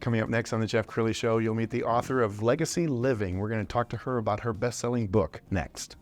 Coming up next on the Jeff Crilley Show, you'll meet the author of Legacy Living. We're going to talk to her about her best-selling book next.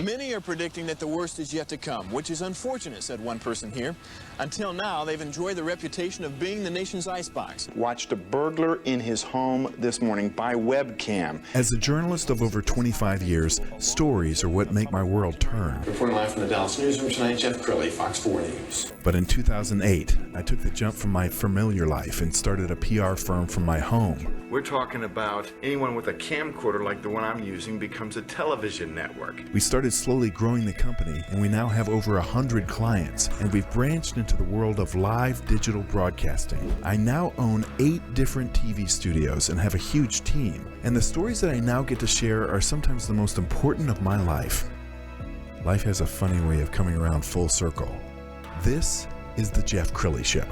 Many are predicting that the worst is yet to come, which is unfortunate, said one person here. Until now, they've enjoyed the reputation of being the nation's icebox. Watched a burglar in his home this morning by webcam. As a journalist of over 25 years, stories are what make my world turn. Reporting live from the Dallas newsroom tonight, Jeff Crilley, Fox 4 News. But in 2008, I took the jump from my familiar life and started a PR firm from my home. We're talking about anyone with a camcorder like the one I'm using becomes a television network. We started slowly growing the company, and we now have over 100 clients, and we've branched into the world of live digital broadcasting. I now own 8 different TV studios and have a huge team, and the stories that I now get to share are sometimes the most important of my life. Life has a funny way of coming around full circle. This is the Jeff Crilley Show.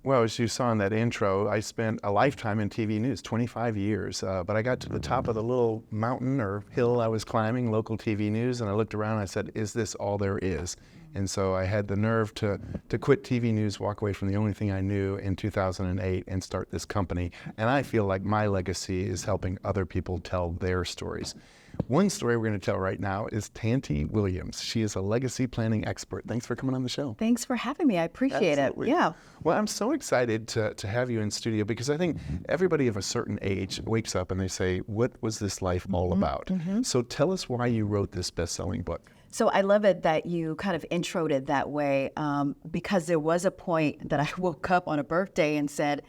Well, as you saw in that intro, I spent a lifetime in TV news, 25 years. But I got to the top of the little mountain or hill I was climbing, local TV news, and I looked around and I said, is this all there is? And so I had the nerve to quit TV news, walk away from the only thing I knew in 2008 and start this company. And I feel like my legacy is helping other people tell their stories. One story we're going to tell right now is Tante Williams. She is a legacy planning expert. Thanks for coming on the show. Thanks for having me. I appreciate Absolutely. it. Yeah. Well, I'm so excited to have you in studio because I think everybody of a certain age wakes up and they say, what was this life all about? So tell us why you wrote this best-selling book. So I love it that you kind of introed it that way because there was a point that I woke up on a birthday and said,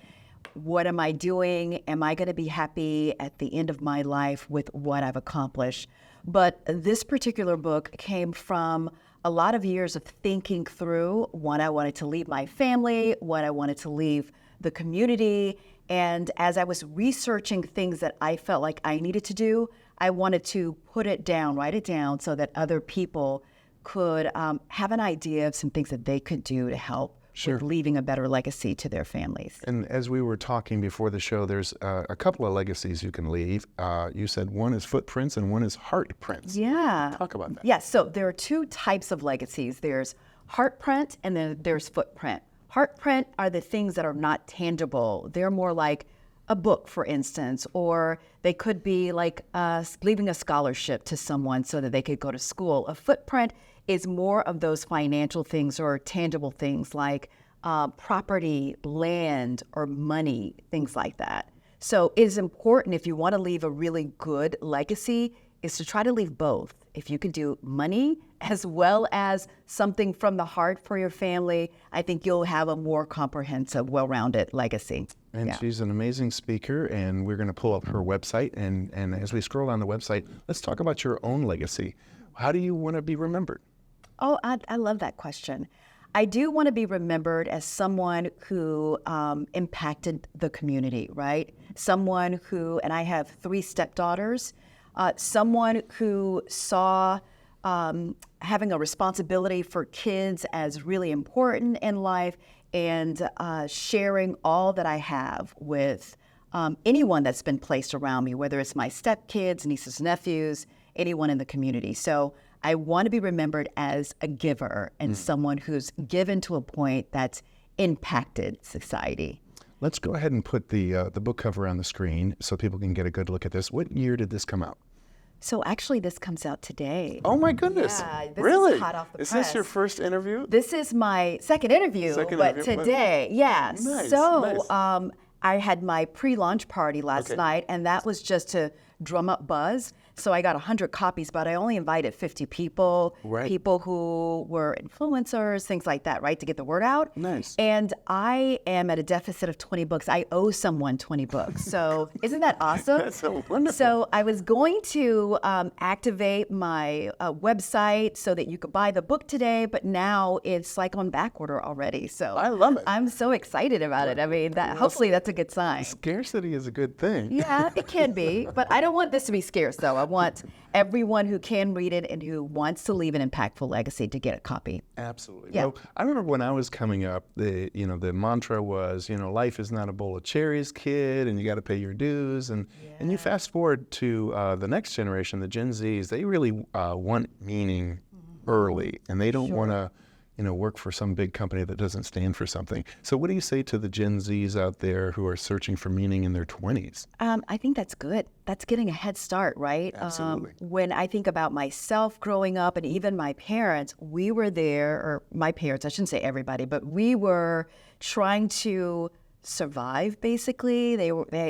what am I doing? Am I going to be happy at the end of my life with what I've accomplished? But this particular book came from a lot of years of thinking through what I wanted to leave my family, what I wanted to leave the community. And as I was researching things that I felt like I needed to do, I wanted to put it down, write it down so that other people could have an idea of some things that they could do to help with leaving a better legacy to their families. And as we were talking before the show, there's a couple of legacies you can leave. You said one is footprints and one is heart prints. Yeah. Talk about that. Yes, so there are 2 types of legacies. There's heart print and then there's footprint. Heart print are the things that are not tangible. They're more like a book, for instance, or they could be like leaving a scholarship to someone so that they could go to school. A footprint is more of those financial things or tangible things like property, land, or money, things like that. So it is important if you want to leave a really good legacy is to try to leave both. If you could do money as well as something from the heart for your family, I think you'll have a more comprehensive, well-rounded legacy. And she's an amazing speaker, and we're going to pull up her website. And as we scroll down the website, let's talk about your own legacy. How do you want to be remembered? Oh, I love that question. I do want to be remembered as someone who impacted the community, right? Someone who, and I have 3 stepdaughters, someone who saw having a responsibility for kids as really important in life and sharing all that I have with anyone that's been placed around me, whether it's my stepkids, nieces, nephews, anyone in the community. So I want to be remembered as a giver and someone who's given to a point that's impacted society. Let's go ahead and put the book cover on the screen so people can get a good look at this. What year did this come out? So actually, this comes out today. Oh my goodness! Yeah, this really? is hot off the press. Is this your first interview? This is my second interview, but today, yes. Nice, so nice. I had my pre-launch party last night, and that was just to drum up buzz. So I got 100 copies, but I only invited 50 people, people who were influencers, things like that, right, to get the word out. Nice. And I am at a deficit of 20 books. I owe someone 20 books. So isn't that awesome? That's so wonderful. So I was going to activate my website so that you could buy the book today, but now it's like on back order already. So I love it. I'm so excited about it. I mean, hopefully that's a good sign. Scarcity is a good thing. Yeah, it can be, but I don't want this to be scarce, though. I want everyone who can read it and who wants to leave an impactful legacy to get a copy. Absolutely. Yeah. Well, I remember when I was coming up, the mantra was, life is not a bowl of cherries, kid, and you got to pay your dues. And you fast forward to the next generation, the Gen Zs, they really want meaning early, and they don't want to, work for some big company that doesn't stand for something. So what do you say to the Gen Zs out there who are searching for meaning in their 20s? I think that's good. That's getting a head start, right? Absolutely. When I think about myself growing up and even my parents, we were there, or my parents, I shouldn't say everybody, but we were trying to survive, basically.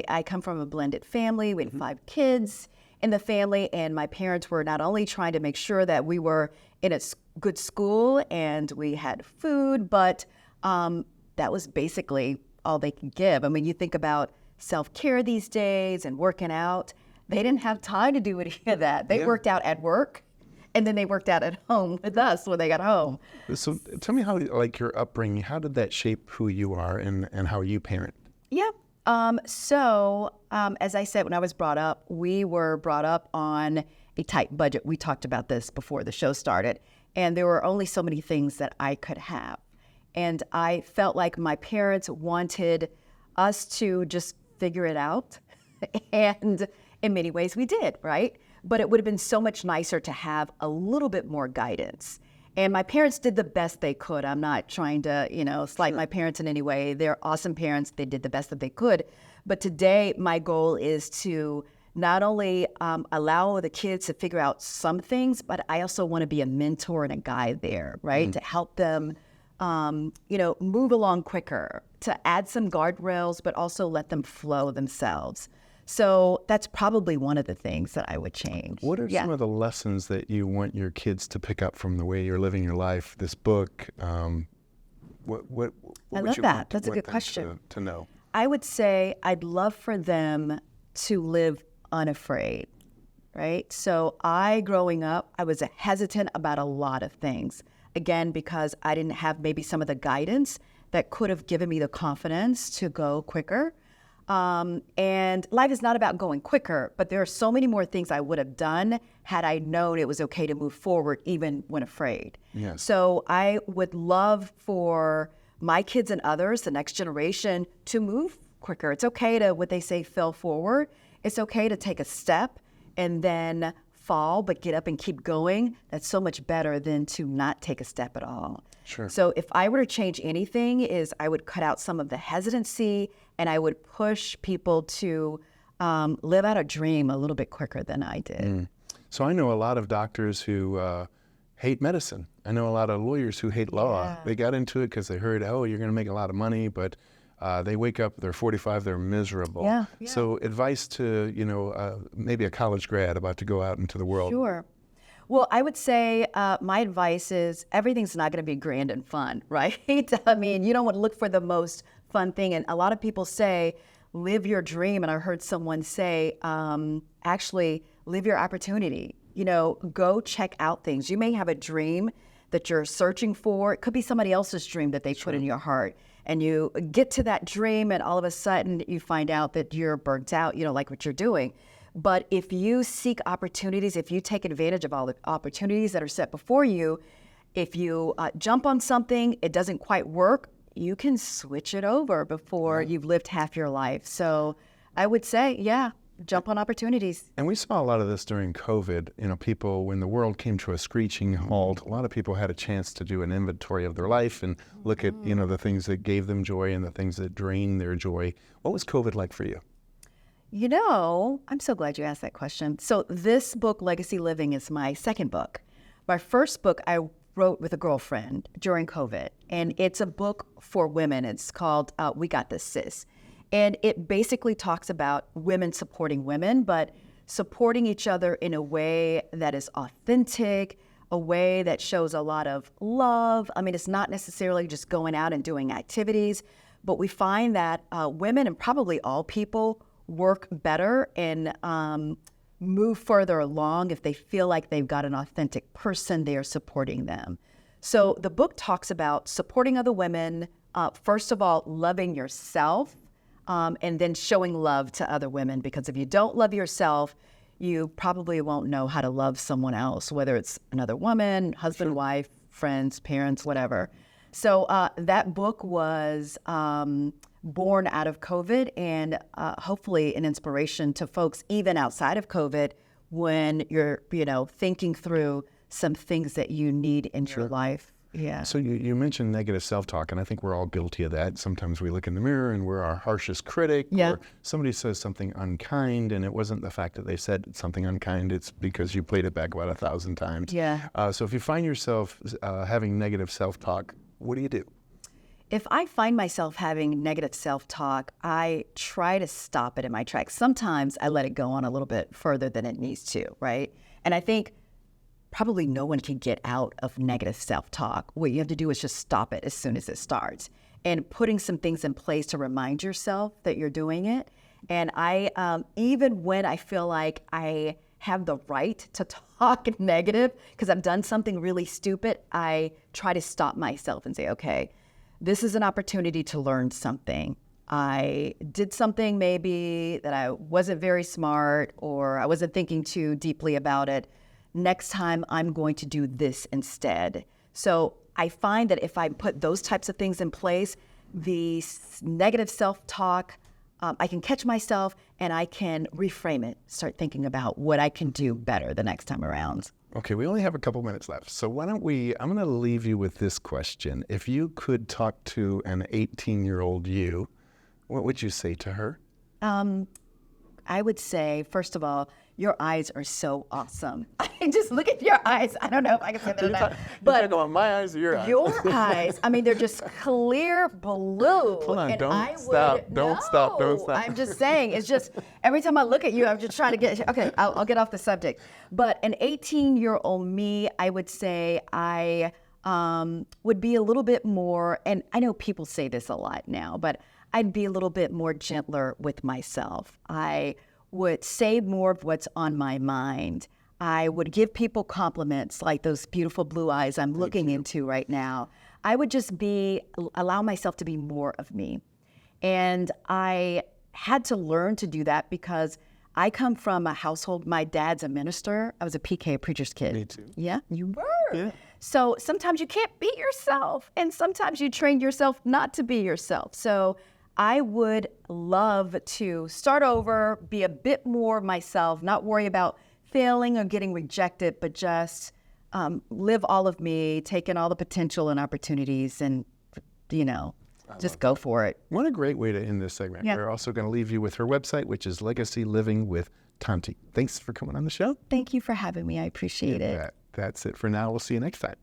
I come from a blended family. We had 5 kids in the family, and my parents were not only trying to make sure that we were in a good school and we had food, but that was basically all they could give. I mean, you think about self-care these days and working out. They didn't have time to do any of that. They worked out at work, and then they worked out at home with us when they got home. So tell me how, like, your upbringing, how did that shape who you are and how you parent? Yeah. As I said, when I was brought up, we were brought up on a tight budget. We talked about this before the show started, and there were only so many things that I could have. And I felt like my parents wanted us to just figure it out. And in many ways we did, right? But it would have been so much nicer to have a little bit more guidance. And my parents did the best they could. I'm not trying to, slight my parents in any way. They're awesome parents. They did the best that they could. But today, my goal is to not only allow the kids to figure out some things, but I also want to be a mentor and a guide there, right? To help them, move along quicker, to add some guardrails, but also let them flow themselves. So that's probably one of the things that I would change. What are some of the lessons that you want your kids to pick up from the way you're living your life, this book? What I would love you that. want That's a good them question. to know? I would say I'd love for them to live unafraid, right? So growing up, I was hesitant about a lot of things. Again, because I didn't have maybe some of the guidance that could have given me the confidence to go quicker. And life is not about going quicker, but there are so many more things I would have done had I known it was okay to move forward even when afraid. Yes. So I would love for my kids and others, the next generation, to move quicker. It's okay to, what they say, fail forward. It's okay to take a step and then fall, but get up and keep going. That's so much better than to not take a step at all. Sure. So if I were to change anything, is I would cut out some of the hesitancy, and I would push people to live out a dream a little bit quicker than I did. So I know a lot of doctors who hate medicine. I know a lot of lawyers who hate law. Yeah. They got into it because they heard, oh, you're going to make a lot of money, but they wake up, they're 45, they're miserable. Yeah. So advice to, maybe a college grad about to go out into the world. Sure. Well, I would say my advice is everything's not going to be grand and fun, right? I mean, you don't want to look for the most fun thing. And a lot of people say, live your dream. And I heard someone say, actually, live your opportunity. Go check out things. You may have a dream that you're searching for. It could be somebody else's dream that they put in your heart. And you get to that dream, and all of a sudden you find out that you're burnt out, like what you're doing. But if you seek opportunities, if you take advantage of all the opportunities that are set before you, if you jump on something, it doesn't quite work, you can switch it over before you've lived half your life. So I would say, jump on opportunities. And we saw a lot of this during COVID. People, when the world came to a screeching halt, a lot of people had a chance to do an inventory of their life and look at, the things that gave them joy and the things that drained their joy. What was COVID like for you? I'm so glad you asked that question. So this book, Legacy Living, is my second book. My first book I wrote with a girlfriend during COVID, and it's a book for women. It's called We Got This, Sis. And it basically talks about women supporting women, but supporting each other in a way that is authentic, a way that shows a lot of love. I mean, it's not necessarily just going out and doing activities, but we find that women, and probably all people, work better and move further along if they feel like they've got an authentic person there supporting them. So the book talks about supporting other women, first of all, loving yourself, and then showing love to other women, because if you don't love yourself, you probably won't know how to love someone else, whether it's another woman, husband, wife, friends, parents, whatever. So that book was born out of COVID, and hopefully an inspiration to folks even outside of COVID when you're, thinking through some things that you need in your life. Yeah. So you mentioned negative self-talk, and I think we're all guilty of that. Sometimes we look in the mirror and we're our harshest critic. Yeah. Or somebody says something unkind, and it wasn't the fact that they said something unkind. It's because you played it back about 1,000 times. Yeah. So if you find yourself having negative self-talk, what do you do? If I find myself having negative self-talk, I try to stop it in my tracks. Sometimes I let it go on a little bit further than it needs to, right? And I think probably no one can get out of negative self-talk. What you have to do is just stop it as soon as it starts, and putting some things in place to remind yourself that you're doing it. And I, even when I feel like I have the right to talk negative because I've done something really stupid, I try to stop myself and say, okay, this is an opportunity to learn something. I did something maybe that I wasn't very smart, or I wasn't thinking too deeply about it. Next time I'm going to do this instead. So I find that if I put those types of things in place, the negative self-talk, I can catch myself and I can reframe it, start thinking about what I can do better the next time around. Okay, we only have a couple minutes left. So why don't I'm going to leave you with this question. If you could talk to an 18-year-old you, what would you say to her? I would say, first of all, your eyes are so awesome. I just look at your eyes. I don't know if I can say that or not. But on my eyes or your eyes? your eyes, I mean, they're just clear blue. Hold on, and don't stop. I'm just saying, it's just, every time I look at you, I'm just trying to get, okay, I'll get off the subject. But an 18-year-old me, I would say I would be a little bit more, and I know people say this a lot now, but I'd be a little bit more gentler with myself. I would say more of what's on my mind. I would give people compliments like those beautiful blue eyes I'm looking into right now. I would just allow myself to be more of me. And I had to learn to do that because I come from a household, my dad's a minister. I was a PK, a preacher's kid. Me too. Yeah, you were. Yeah. So sometimes you can't be yourself, and sometimes you train yourself not to be yourself. So I would love to start over, be a bit more myself, not worry about failing or getting rejected, but just live all of me, take in all the potential and opportunities, and, just go for it. What a great way to end this segment. Yeah. We're also going to leave you with her website, which is Legacy Living with Tante. Thanks for coming on the show. Thank you for having me. I appreciate it. That's it for now. We'll see you next time.